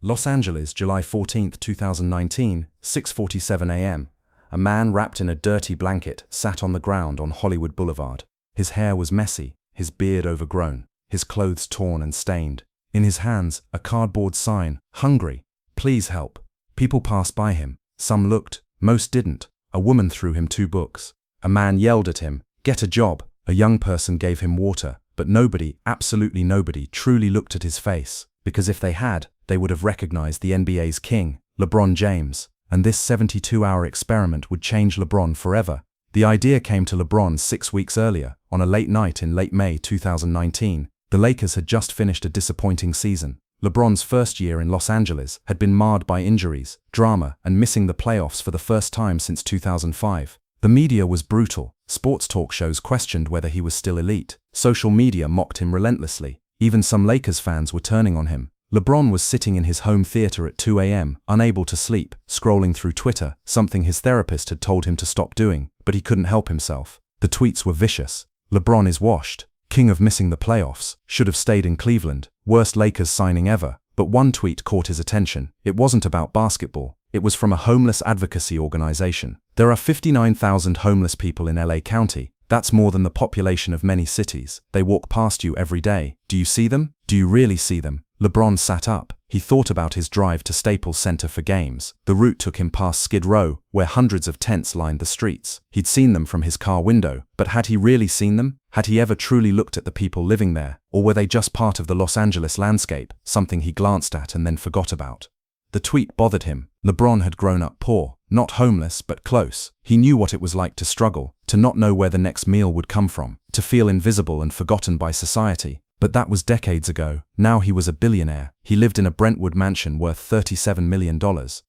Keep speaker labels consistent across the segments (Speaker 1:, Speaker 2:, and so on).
Speaker 1: Los Angeles, July 14, 2019, 6:47 a.m. A man wrapped in a dirty blanket sat on the ground on Hollywood Boulevard. His hair was messy, his beard overgrown, his clothes torn and stained. In his hands, a cardboard sign, "Hungry, please help." People passed by him. Some looked, most didn't. A woman threw him 2 books. A man yelled at him, "Get a job." A young person gave him water, but nobody, absolutely nobody, truly looked at his face, because if they had, they would have recognized the NBA's king, LeBron James, and this 72-hour experiment would change LeBron forever. The idea came to LeBron 6 weeks earlier, on a late night in late May 2019. The Lakers had just finished a disappointing season. LeBron's first year in Los Angeles had been marred by injuries, drama, and missing the playoffs for the first time since 2005. The media was brutal. Sports talk shows questioned whether he was still elite. Social media mocked him relentlessly. Even some Lakers fans were turning on him. LeBron was sitting in his home theater at 2 a.m., unable to sleep, scrolling through Twitter, something his therapist had told him to stop doing, but he couldn't help himself. The tweets were vicious. "LeBron is washed. King of missing the playoffs. Should have stayed in Cleveland. Worst Lakers signing ever." But one tweet caught his attention. It wasn't about basketball. It was from a homeless advocacy organization. There are 59,000 homeless people in LA County. That's more than the population of many cities. They walk past you every day. Do you see them? Do you really see them? LeBron sat up. He thought about his drive to Staples Center for games. The route took him past Skid Row, where hundreds of tents lined the streets. He'd seen them from his car window, but had he really seen them? Had he ever truly looked at the people living there? Or were they just part of the Los Angeles landscape, something he glanced at and then forgot about? The tweet bothered him. LeBron had grown up poor, not homeless but close. He knew what it was like to struggle, to not know where the next meal would come from, to feel invisible and forgotten by society. But that was decades ago. Now he was a billionaire. He lived in a Brentwood mansion worth $37 million.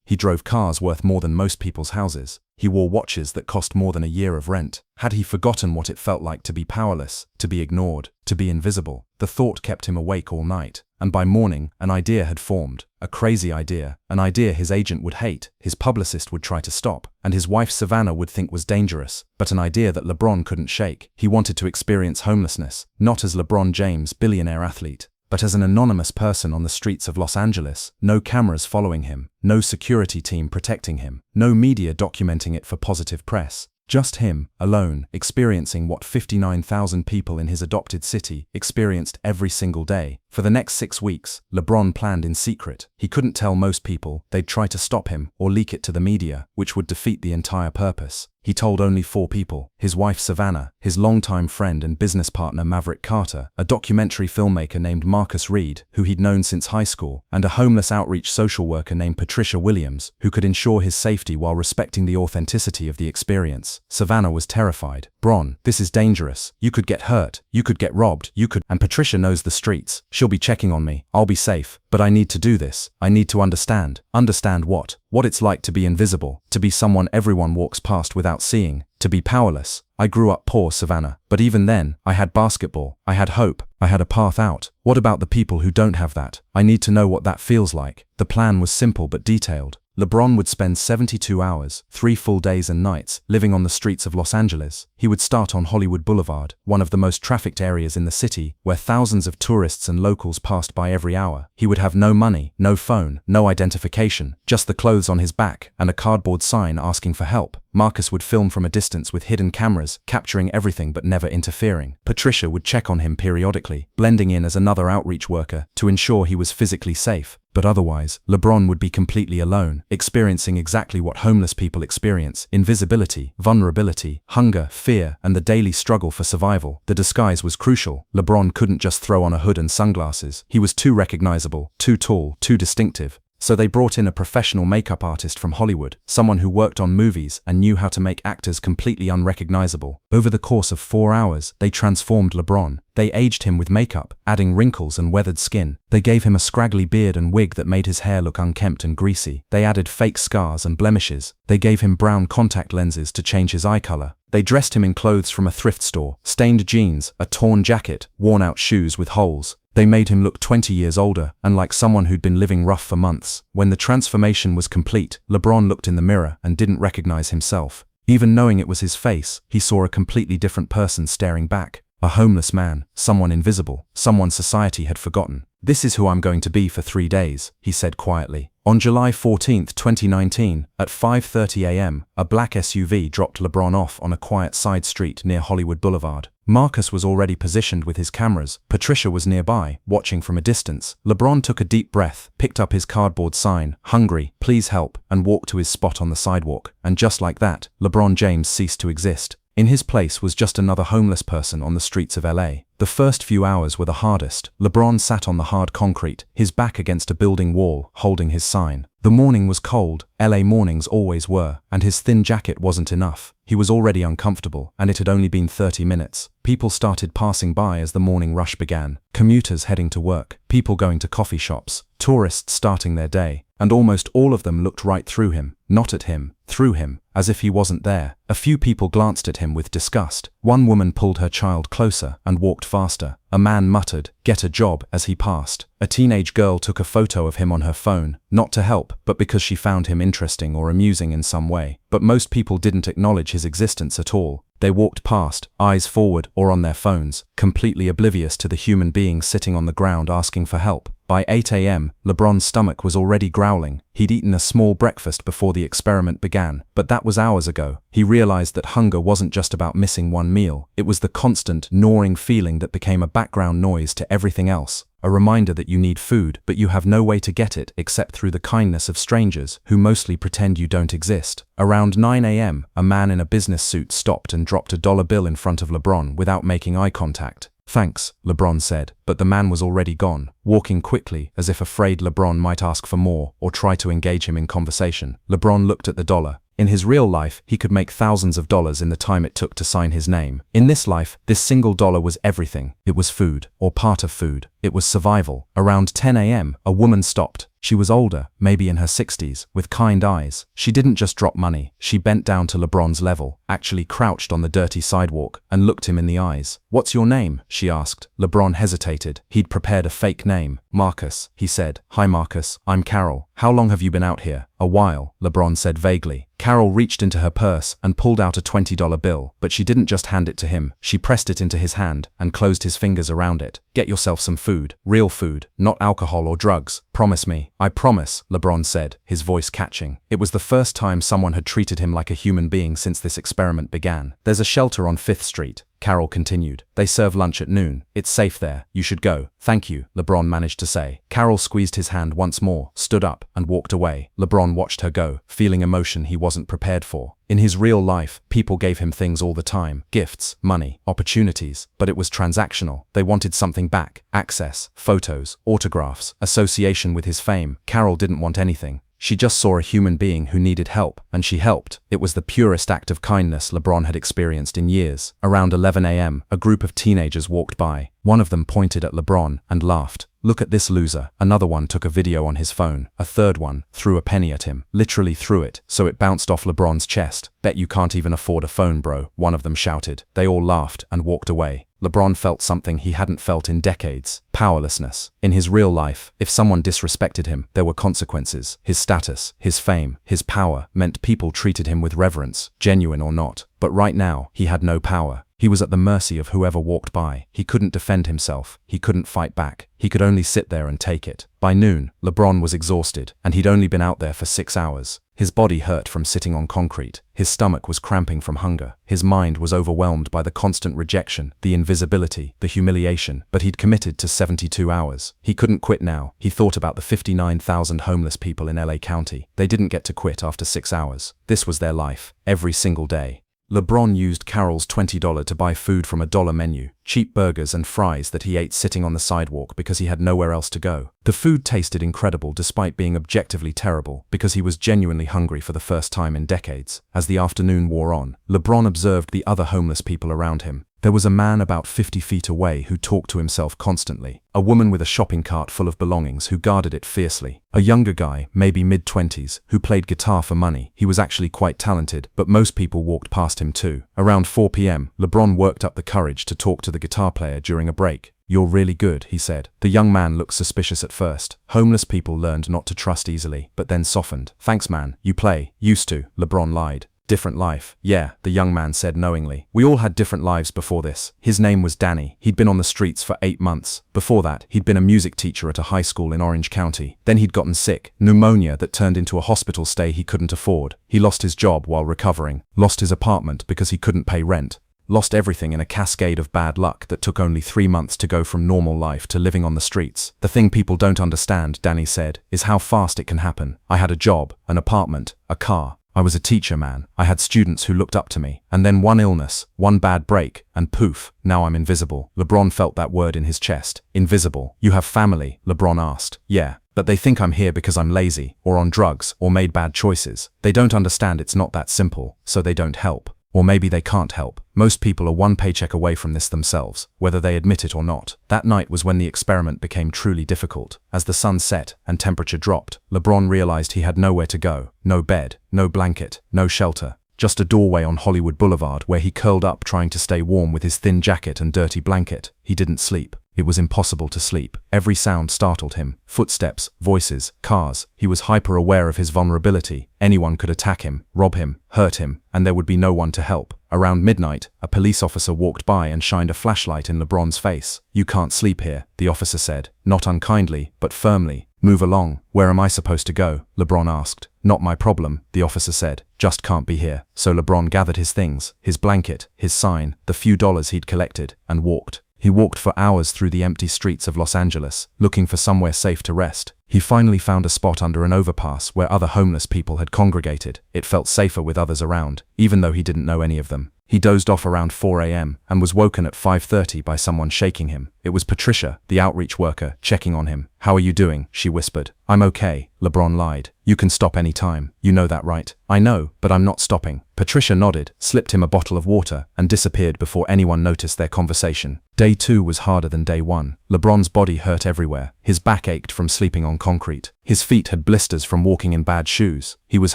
Speaker 1: He drove cars worth more than most people's houses. He wore watches that cost more than a year of rent. Had he forgotten what it felt like to be powerless, to be ignored, to be invisible? The thought kept him awake all night. And by morning, an idea had formed. A crazy idea. An idea his agent would hate, his publicist would try to stop, and his wife Savannah would think was dangerous. But an idea that LeBron couldn't shake. He wanted to experience homelessness, not as LeBron James, billionaire athlete, but as an anonymous person on the streets of Los Angeles. No cameras following him, no security team protecting him, no media documenting it for positive press. Just him, alone, experiencing what 59,000 people in his adopted city experienced every single day. For the next 6 weeks, LeBron planned in secret. He couldn't tell most people. They'd try to stop him or leak it to the media, which would defeat the entire purpose. He told only 4 people: his wife Savannah, his longtime friend and business partner Maverick Carter, a documentary filmmaker named Marcus Reed, who he'd known since high school, and a homeless outreach social worker named Patricia Williams, who could ensure his safety while respecting the authenticity of the experience. Savannah was terrified. "Bron, this is dangerous. You could get hurt. You could get robbed. And Patricia knows the streets. She'll be checking on me. I'll be safe. But I need to do this. I need to understand." Understand what? What it's like to be invisible, to be someone everyone walks past without seeing, to be powerless. "I grew up poor, Savannah, but even then, I had basketball. I had hope. I had a path out. What about the people who don't have that? I need to know what that feels like." The plan was simple but detailed. LeBron would spend 72 hours, 3 full days and nights, living on the streets of Los Angeles. He would start on Hollywood Boulevard, one of the most trafficked areas in the city, where thousands of tourists and locals passed by every hour. He would have no money, no phone, no identification, just the clothes on his back and a cardboard sign asking for help. Marcus would film from a distance with hidden cameras, capturing everything but never interfering. Patricia would check on him periodically, blending in as another outreach worker to ensure he was physically safe. But otherwise, LeBron would be completely alone, experiencing exactly what homeless people experience: invisibility, vulnerability, hunger, fear, and the daily struggle for survival. The disguise was crucial. LeBron couldn't just throw on a hood and sunglasses. He was too recognizable, too tall, too distinctive. So they brought in a professional makeup artist from Hollywood, someone who worked on movies and knew how to make actors completely unrecognizable. Over the course of 4 hours, they transformed LeBron. They aged him with makeup, adding wrinkles and weathered skin. They gave him a scraggly beard and wig that made his hair look unkempt and greasy. They added fake scars and blemishes. They gave him brown contact lenses to change his eye color. They dressed him in clothes from a thrift store: stained jeans, a torn jacket, worn-out shoes with holes. They made him look 20 years older and like someone who'd been living rough for months. When the transformation was complete, LeBron looked in the mirror and didn't recognize himself. Even knowing it was his face, he saw a completely different person staring back. A homeless man, someone invisible, someone society had forgotten. "This is who I'm going to be for 3 days," he said quietly. On July 14, 2019, at 5:30 a.m., a black SUV dropped LeBron off on a quiet side street near Hollywood Boulevard. Marcus was already positioned with his cameras. Patricia was nearby, watching from a distance. LeBron took a deep breath, picked up his cardboard sign, "Hungry, please help," and walked to his spot on the sidewalk. And just like that, LeBron James ceased to exist. In his place was just another homeless person on the streets of LA. The first few hours were the hardest. LeBron sat on the hard concrete, his back against a building wall, holding his sign. The morning was cold, LA mornings always were, and his thin jacket wasn't enough. He was already uncomfortable, and it had only been 30 minutes. People started passing by as the morning rush began. Commuters heading to work, people going to coffee shops, tourists starting their day, and almost all of them looked right through him, not at him, through him, as if he wasn't there. A few people glanced at him with disgust. One woman pulled her child closer and walked faster. A man muttered, "Get a job," as he passed. A teenage girl took a photo of him on her phone, not to help, but because she found him interesting or amusing in some way. But most people didn't acknowledge his existence at all. They walked past, eyes forward or on their phones, completely oblivious to the human being sitting on the ground asking for help. By 8 a.m., LeBron's stomach was already growling. He'd eaten a small breakfast before the experiment began, but that was hours ago. He realized that hunger wasn't just about missing one meal. It was the constant, gnawing feeling that became a background noise to everything else. A reminder that you need food, but you have no way to get it except through the kindness of strangers who mostly pretend you don't exist. Around 9 a.m., a man in a business suit stopped and dropped a dollar bill in front of LeBron without making eye contact. "Thanks," LeBron said, but the man was already gone, walking quickly as if afraid LeBron might ask for more or try to engage him in conversation. LeBron looked at the dollar. In his real life, he could make thousands of dollars in the time it took to sign his name. In this life, this single dollar was everything. It was food, or part of food. It was survival. Around 10 a.m., a woman stopped. She was older, maybe in her 60s, with kind eyes. She didn't just drop money. She bent down to LeBron's level, actually crouched on the dirty sidewalk, and looked him in the eyes. "What's your name?" she asked. LeBron hesitated. He'd prepared a fake name. "Marcus," he said. "Hi Marcus, I'm Carol. How long have you been out here?" "A while," LeBron said vaguely. Carol reached into her purse and pulled out a $20 bill, but she didn't just hand it to him. She pressed it into his hand and closed his fingers around it. "Get yourself some food. Real food, not alcohol or drugs. Promise me." "I promise," LeBron said, his voice catching. It was the first time someone had treated him like a human being since this experiment began. "There's a shelter on 5th Street. Carol continued. "They serve lunch at noon. It's safe there. You should go." "Thank you," LeBron managed to say. Carol squeezed his hand once more, stood up, and walked away. LeBron watched her go, feeling emotion he wasn't prepared for. In his real life, people gave him things all the time. Gifts, money, opportunities. But it was transactional. They wanted something back. Access, photos, autographs, association with his fame. Carol didn't want anything. She just saw a human being who needed help, and she helped. It was the purest act of kindness LeBron had experienced in years. Around 11 a.m., a group of teenagers walked by. One of them pointed at LeBron and laughed. "Look at this loser." Another one took a video on his phone. A third one threw a penny at him, literally threw it, so it bounced off LeBron's chest. "Bet you can't even afford a phone, bro," one of them shouted. They all laughed and walked away. LeBron felt something he hadn't felt in decades: powerlessness. In his real life, if someone disrespected him, there were consequences. His status, his fame, his power meant people treated him with reverence, genuine or not. But right now, he had no power. He was at the mercy of whoever walked by. He couldn't defend himself. He couldn't fight back. He could only sit there and take it. By noon, LeBron was exhausted, and he'd only been out there for 6 hours. His body hurt from sitting on concrete. His stomach was cramping from hunger. His mind was overwhelmed by the constant rejection, the invisibility, the humiliation. But he'd committed to 72 hours. He couldn't quit now. He thought about the 59,000 homeless people in LA County. They didn't get to quit after 6 hours. This was their life, every single day. LeBron used Carol's $20 to buy food from a dollar menu, cheap burgers and fries that he ate sitting on the sidewalk because he had nowhere else to go. The food tasted incredible despite being objectively terrible, because he was genuinely hungry for the first time in decades. As the afternoon wore on, LeBron observed the other homeless people around him. There was a man about 50 feet away who talked to himself constantly. A woman with a shopping cart full of belongings who guarded it fiercely. A younger guy, maybe mid-20s, who played guitar for money. He was actually quite talented, but most people walked past him too. Around 4 p.m., LeBron worked up the courage to talk to the guitar player during a break. "You're really good," he said. The young man looked suspicious at first. Homeless people learned not to trust easily, but then softened. "Thanks man, you play." "Used to," LeBron lied. Different life. Yeah, the young man said knowingly. We all had different lives before this. His name was Danny. He'd been on the streets for 8 months. Before that, he'd been a music teacher at a high school in Orange County. Then he'd gotten sick, pneumonia that turned into a hospital stay he couldn't afford. He lost his job while recovering, lost his apartment because he couldn't pay rent. Lost everything in a cascade of bad luck that took only 3 months to go from normal life to living on the streets. The thing people don't understand, Danny said, is how fast it can happen. I had a job, an apartment, a car. I was a teacher, man. I had students who looked up to me. And then one illness, one bad break, and poof, now I'm invisible. LeBron felt that word in his chest. Invisible. You have family? LeBron asked. Yeah. But they think I'm here because I'm lazy, or on drugs, or made bad choices. They don't understand it's not that simple, so they don't help. Or maybe they can't help. Most people are one paycheck away from this themselves, whether they admit it or not. That night was when the experiment became truly difficult. As the sun set and temperature dropped, LeBron realized he had nowhere to go. No bed, no blanket, no shelter. Just a doorway on Hollywood Boulevard where he curled up trying to stay warm with his thin jacket and dirty blanket. He didn't sleep. It was impossible to sleep. Every sound startled him. Footsteps, voices, cars. He was hyper-aware of his vulnerability. Anyone could attack him, rob him, hurt him, and there would be no one to help. Around midnight, a police officer walked by and shined a flashlight in LeBron's face. You can't sleep here, the officer said, not unkindly, but firmly. Move along. Where am I supposed to go? LeBron asked. Not my problem, the officer said. Just can't be here. So LeBron gathered his things, his blanket, his sign, the few dollars he'd collected, and walked. He walked for hours through the empty streets of Los Angeles, looking for somewhere safe to rest. He finally found a spot under an overpass where other homeless people had congregated. It felt safer with others around, even though he didn't know any of them. He dozed off around 4 a.m. and was woken at 5:30 by someone shaking him. It was Patricia, the outreach worker, checking on him. How are you doing? She whispered. I'm okay, LeBron lied. You can stop any time. You know that, right? I know, but I'm not stopping. Patricia nodded, slipped him a bottle of water, and disappeared before anyone noticed their conversation. Day 2 was harder than day 1. LeBron's body hurt everywhere. His back ached from sleeping on concrete. His feet had blisters from walking in bad shoes. He was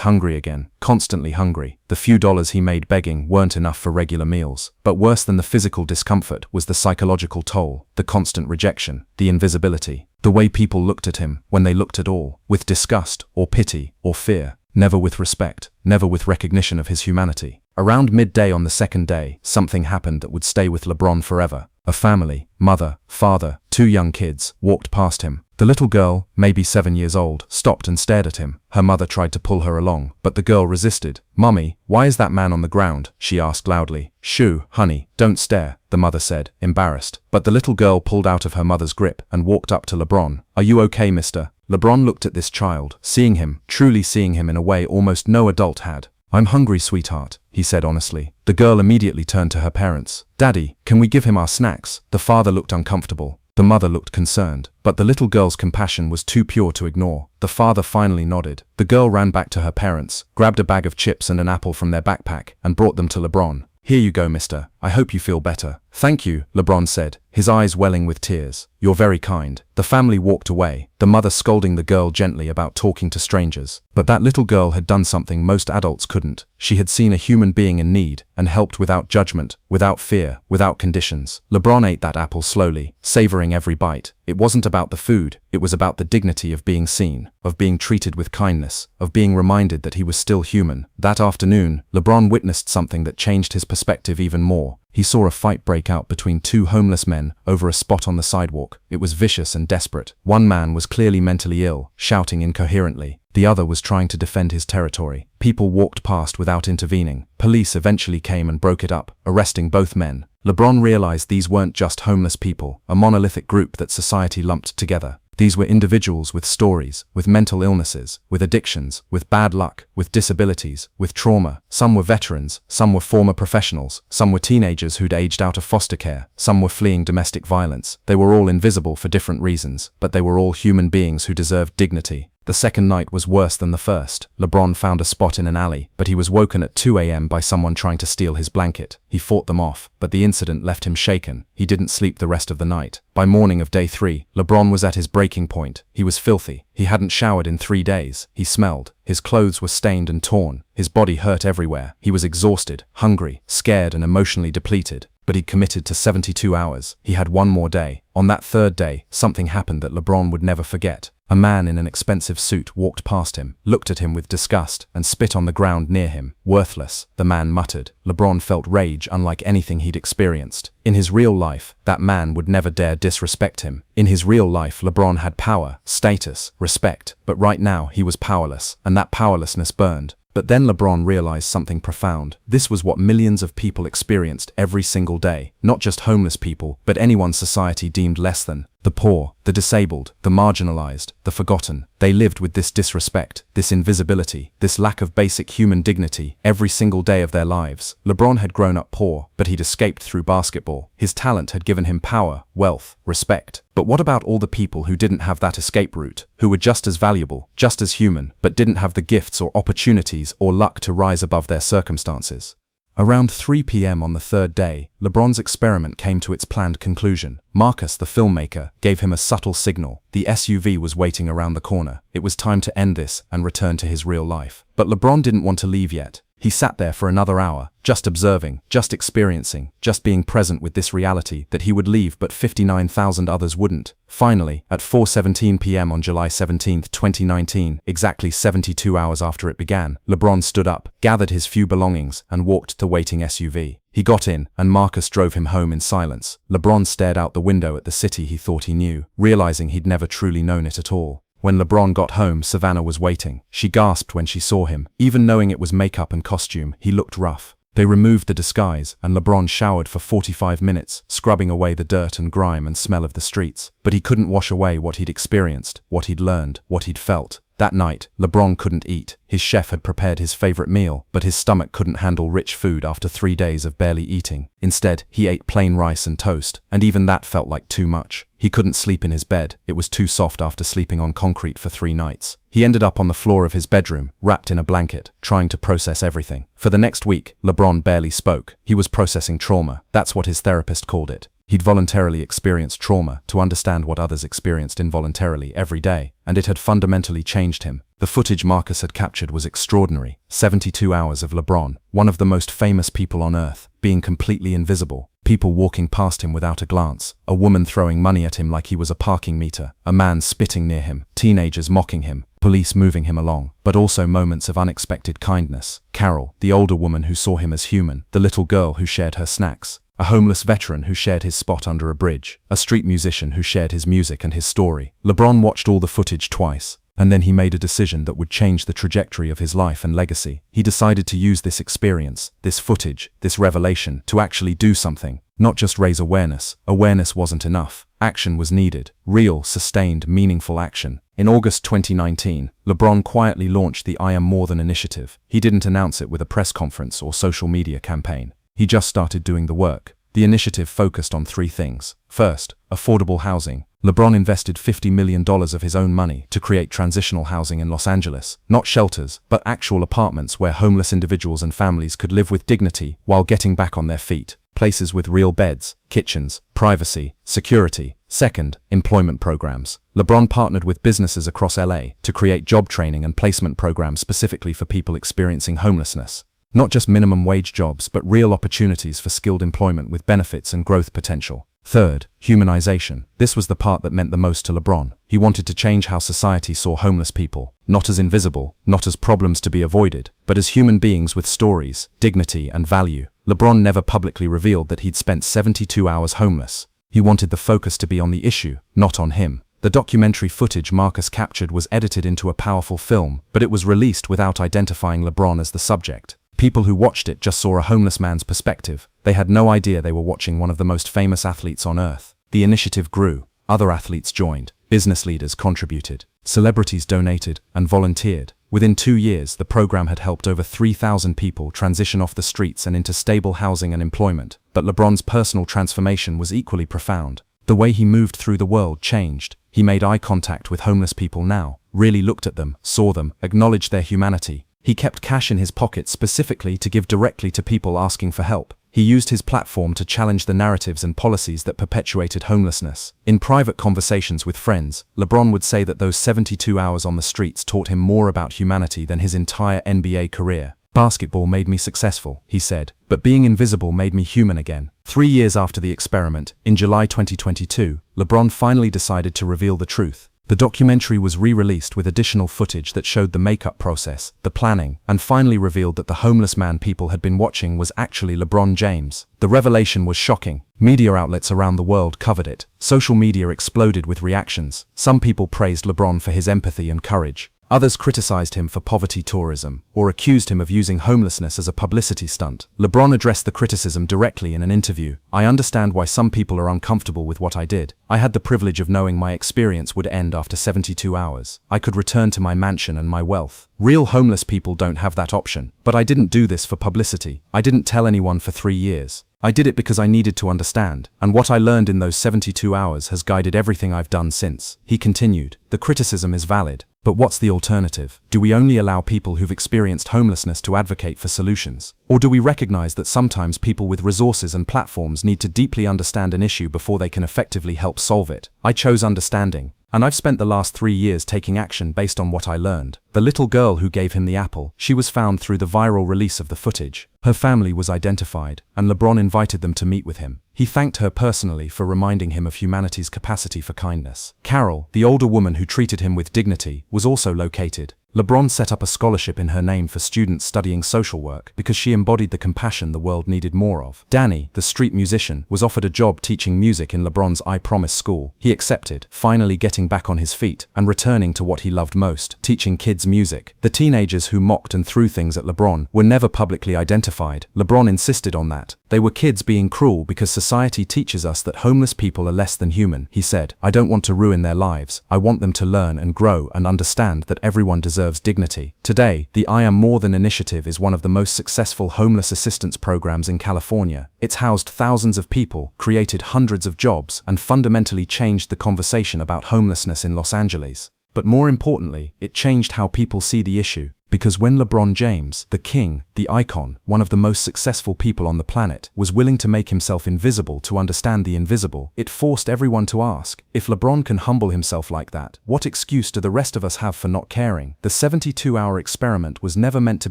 Speaker 1: hungry again, constantly hungry. The few dollars he made begging weren't enough for regular meals. But worse than the physical discomfort was the psychological toll, the constant rejection, the invisibility. The way people looked at him, when they looked at all, with disgust, or pity, or fear. Never with respect, never with recognition of his humanity. Around midday on the second day, something happened that would stay with LeBron forever. A family, mother, father, 2 young kids, walked past him. The little girl, maybe 7 years old, stopped and stared at him. Her mother tried to pull her along, but the girl resisted. Mommy, why is that man on the ground? She asked loudly. Shoo, honey, don't stare, the mother said, embarrassed. But the little girl pulled out of her mother's grip and walked up to LeBron. Are you okay, mister? LeBron looked at this child, seeing him, truly seeing him in a way almost no adult had. I'm hungry, sweetheart, he said honestly. The girl immediately turned to her parents. Daddy, can we give him our snacks? The father looked uncomfortable. The mother looked concerned, but the little girl's compassion was too pure to ignore. The father finally nodded. The girl ran back to her parents, grabbed a bag of chips and an apple from their backpack, and brought them to LeBron. Here you go, mister. I hope you feel better. Thank you, LeBron said, his eyes welling with tears. You're very kind. The family walked away, the mother scolding the girl gently about talking to strangers. But that little girl had done something most adults couldn't. She had seen a human being in need, and helped without judgment, without fear, without conditions. LeBron ate that apple slowly, savoring every bite. It wasn't about the food, it was about the dignity of being seen, of being treated with kindness, of being reminded that he was still human. That afternoon, LeBron witnessed something that changed his perspective even more. He saw a fight break out between 2 homeless men over a spot on the sidewalk. It was vicious and desperate. One man was clearly mentally ill, shouting incoherently. The other was trying to defend his territory. People walked past without intervening. Police eventually came and broke it up, arresting both men. LeBron realized these weren't just homeless people, a monolithic group that society lumped together. These were individuals with stories, with mental illnesses, with addictions, with bad luck, with disabilities, with trauma. Some were veterans, some were former professionals, some were teenagers who'd aged out of foster care, some were fleeing domestic violence. They were all invisible for different reasons, but they were all human beings who deserved dignity. The second night was worse than the first. LeBron found a spot in an alley, but he was woken at 2 a.m. by someone trying to steal his blanket. He fought them off, but the incident left him shaken. He didn't sleep the rest of the night. By morning of day 3, LeBron was at his breaking point. He was filthy. He hadn't showered in 3 days. He smelled. His clothes were stained and torn. His body hurt everywhere. He was exhausted, hungry, scared, and emotionally depleted. But he'd committed to 72 hours. He had one more day. On that third day, something happened that LeBron would never forget. A man in an expensive suit walked past him, looked at him with disgust, and spit on the ground near him. "Worthless," the man muttered. LeBron felt rage unlike anything he'd experienced. In his real life, that man would never dare disrespect him. In his real life, LeBron had power, status, respect, but right now he was powerless, and that powerlessness burned. But then LeBron realized something profound. This was what millions of people experienced every single day. Not just homeless people, but anyone society deemed less than. The poor, the disabled, the marginalized, the forgotten. They lived with this disrespect, this invisibility, this lack of basic human dignity every single day of their lives. LeBron had grown up poor, but he'd escaped through basketball. His talent had given him power, wealth, respect. But what about all the people who didn't have that escape route, who were just as valuable, just as human, but didn't have the gifts or opportunities or luck to rise above their circumstances? Around 3 p.m. on the third day, LeBron's experiment came to its planned conclusion. Marcus, the filmmaker, gave him a subtle signal. The SUV was waiting around the corner. It was time to end this and return to his real life. But LeBron didn't want to leave yet. He sat there for another hour, just observing, just experiencing, just being present with this reality that he would leave but 59,000 others wouldn't. Finally, at 4:17 p.m. on July 17, 2019, exactly 72 hours after it began, LeBron stood up, gathered his few belongings, and walked to the waiting SUV. He got in, and Marcus drove him home in silence. LeBron stared out the window at the city he thought he knew, realizing he'd never truly known it at all. When LeBron got home, Savannah was waiting. She gasped when she saw him. Even knowing it was makeup and costume, he looked rough. They removed the disguise, and LeBron showered for 45 minutes, scrubbing away the dirt and grime and smell of the streets. But he couldn't wash away what he'd experienced, what he'd learned, what he'd felt. That night, LeBron couldn't eat. His chef had prepared his favorite meal, but his stomach couldn't handle rich food after 3 days of barely eating. Instead, he ate plain rice and toast, and even that felt like too much. He couldn't sleep in his bed. It was too soft after sleeping on concrete for 3 nights. He ended up on the floor of his bedroom, wrapped in a blanket, trying to process everything. For the next week, LeBron barely spoke. He was processing trauma. That's what his therapist called it. He'd voluntarily experienced trauma to understand what others experienced involuntarily every day, and it had fundamentally changed him. The footage Marcus had captured was extraordinary. 72 hours of LeBron, one of the most famous people on earth, being completely invisible. People walking past him without a glance, a woman throwing money at him like he was a parking meter, a man spitting near him, teenagers mocking him, police moving him along, but also moments of unexpected kindness. Carol, the older woman who saw him as human, the little girl who shared her snacks, a homeless veteran who shared his spot under a bridge, a street musician who shared his music and his story. LeBron watched all the footage twice, and then he made a decision that would change the trajectory of his life and legacy. He decided to use this experience, this footage, this revelation, to actually do something, not just raise awareness. Awareness wasn't enough. Action was needed. Real, sustained, meaningful action. In August 2019, LeBron quietly launched the I Am More Than initiative. He didn't announce it with a press conference or social media campaign. He just started doing the work. The initiative focused on 3 things. First, affordable housing. LeBron invested $50 million of his own money to create transitional housing in Los Angeles. Not shelters, but actual apartments where homeless individuals and families could live with dignity while getting back on their feet. Places with real beds, kitchens, privacy, security. Second, employment programs. LeBron partnered with businesses across LA to create job training and placement programs specifically for people experiencing homelessness. Not just minimum wage jobs, but real opportunities for skilled employment with benefits and growth potential. Third, humanization. This was the part that meant the most to LeBron. He wanted to change how society saw homeless people, not as invisible, not as problems to be avoided, but as human beings with stories, dignity, and value. LeBron never publicly revealed that he'd spent 72 hours homeless. He wanted the focus to be on the issue, not on him. The documentary footage Marcus captured was edited into a powerful film, but it was released without identifying LeBron as the subject. People who watched it just saw a homeless man's perspective. They had no idea they were watching one of the most famous athletes on earth. The initiative grew. Other athletes joined. Business leaders contributed. Celebrities donated and volunteered. Within 2 years, the program had helped over 3,000 people transition off the streets and into stable housing and employment. But LeBron's personal transformation was equally profound. The way he moved through the world changed. He made eye contact with homeless people now, really looked at them, saw them, acknowledged their humanity. He kept cash in his pocket specifically to give directly to people asking for help. He used his platform to challenge the narratives and policies that perpetuated homelessness. In private conversations with friends, LeBron would say that those 72 hours on the streets taught him more about humanity than his entire NBA career. Basketball made me successful, he said, but being invisible made me human again. 3 years after the experiment, in July 2022, LeBron finally decided to reveal the truth. The documentary was re-released with additional footage that showed the makeup process, the planning, and finally revealed that the homeless man people had been watching was actually LeBron James. The revelation was shocking. Media outlets around the world covered it. Social media exploded with reactions. Some people praised LeBron for his empathy and courage. Others criticized him for poverty tourism, or accused him of using homelessness as a publicity stunt. LeBron addressed the criticism directly in an interview. "I understand why some people are uncomfortable with what I did. I had the privilege of knowing my experience would end after 72 hours. I could return to my mansion and my wealth. Real homeless people don't have that option. But I didn't do this for publicity. I didn't tell anyone for 3 years. I did it because I needed to understand, and what I learned in those 72 hours has guided everything I've done since." He continued, "The criticism is valid. But what's the alternative? Do we only allow people who've experienced homelessness to advocate for solutions? Or do we recognize that sometimes people with resources and platforms need to deeply understand an issue before they can effectively help solve it? I chose understanding. And I've spent the last 3 years taking action based on what I learned." The little girl who gave him the apple, she was found through the viral release of the footage. Her family was identified, and LeBron invited them to meet with him. He thanked her personally for reminding him of humanity's capacity for kindness. Carol, the older woman who treated him with dignity, was also located. LeBron set up a scholarship in her name for students studying social work because she embodied the compassion the world needed more of. Danny, the street musician, was offered a job teaching music in LeBron's I Promise school. He accepted, finally getting back on his feet and returning to what he loved most, teaching kids music. The teenagers who mocked and threw things at LeBron were never publicly identified. LeBron insisted on that. They were kids being cruel because society teaches us that homeless people are less than human. He said, "I don't want to ruin their lives. I want them to learn and grow and understand that everyone deserves dignity." Today, the I Am More Than initiative is one of the most successful homeless assistance programs in California. It's housed thousands of people, created hundreds of jobs, and fundamentally changed the conversation about homelessness in Los Angeles. But more importantly, it changed how people see the issue. Because when LeBron James, the king, the icon, one of the most successful people on the planet, was willing to make himself invisible to understand the invisible, it forced everyone to ask, if LeBron can humble himself like that, what excuse do the rest of us have for not caring? The 72-hour experiment was never meant to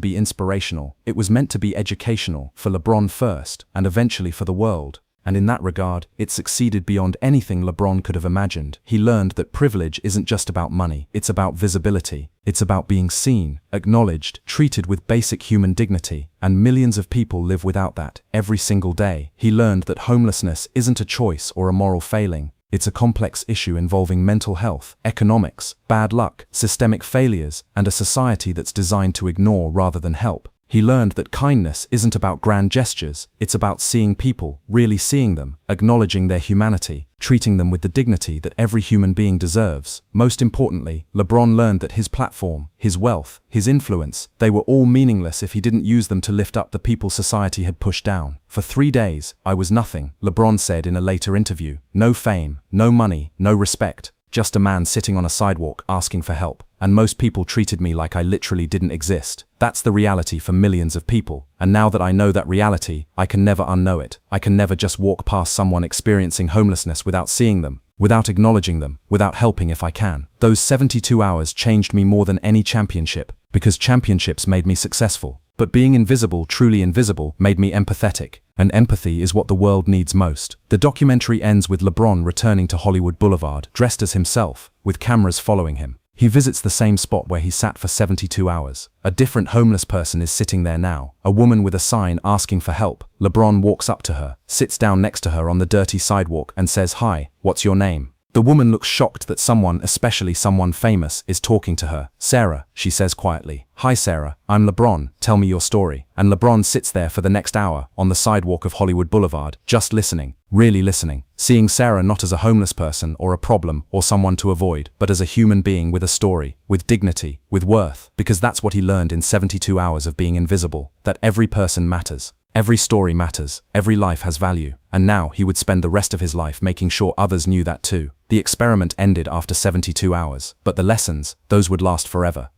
Speaker 1: be inspirational. It was meant to be educational, for LeBron first, and eventually for the world. And in that regard, it succeeded beyond anything LeBron could have imagined. He learned that privilege isn't just about money, it's about visibility. It's about being seen, acknowledged, treated with basic human dignity, and millions of people live without that every single day. He learned that homelessness isn't a choice or a moral failing. It's a complex issue involving mental health, economics, bad luck, systemic failures, and a society that's designed to ignore rather than help. He learned that kindness isn't about grand gestures, it's about seeing people, really seeing them, acknowledging their humanity, treating them with the dignity that every human being deserves. Most importantly, LeBron learned that his platform, his wealth, his influence, they were all meaningless if he didn't use them to lift up the people society had pushed down. "For 3 days, I was nothing," LeBron said in a later interview. "No fame, no money, no respect. Just a man sitting on a sidewalk asking for help. And most people treated me like I literally didn't exist." That's the reality for millions of people. And now that I know that reality, I can never unknow it. I can never just walk past someone experiencing homelessness without seeing them, without acknowledging them, without helping if I can. Those 72 hours changed me more than any championship, because championships made me successful. But being invisible, truly invisible, made me empathetic. And empathy is what the world needs most. The documentary ends with LeBron returning to Hollywood Boulevard, dressed as himself, with cameras following him. He visits the same spot where he sat for 72 hours. A different homeless person is sitting there now, a woman with a sign asking for help. LeBron walks up to her, sits down next to her on the dirty sidewalk and says, "Hi, what's your name?" The woman looks shocked that someone, especially someone famous, is talking to her. "Sarah," she says quietly. "Hi Sarah, I'm LeBron, tell me your story." And LeBron sits there for the next hour, on the sidewalk of Hollywood Boulevard, just listening, really listening, seeing Sarah not as a homeless person or a problem or someone to avoid, but as a human being with a story, with dignity, with worth, because that's what he learned in 72 hours of being invisible, that every person matters. Every story matters, every life has value, and now he would spend the rest of his life making sure others knew that too. The experiment ended after 72 hours, but the lessons, those would last forever.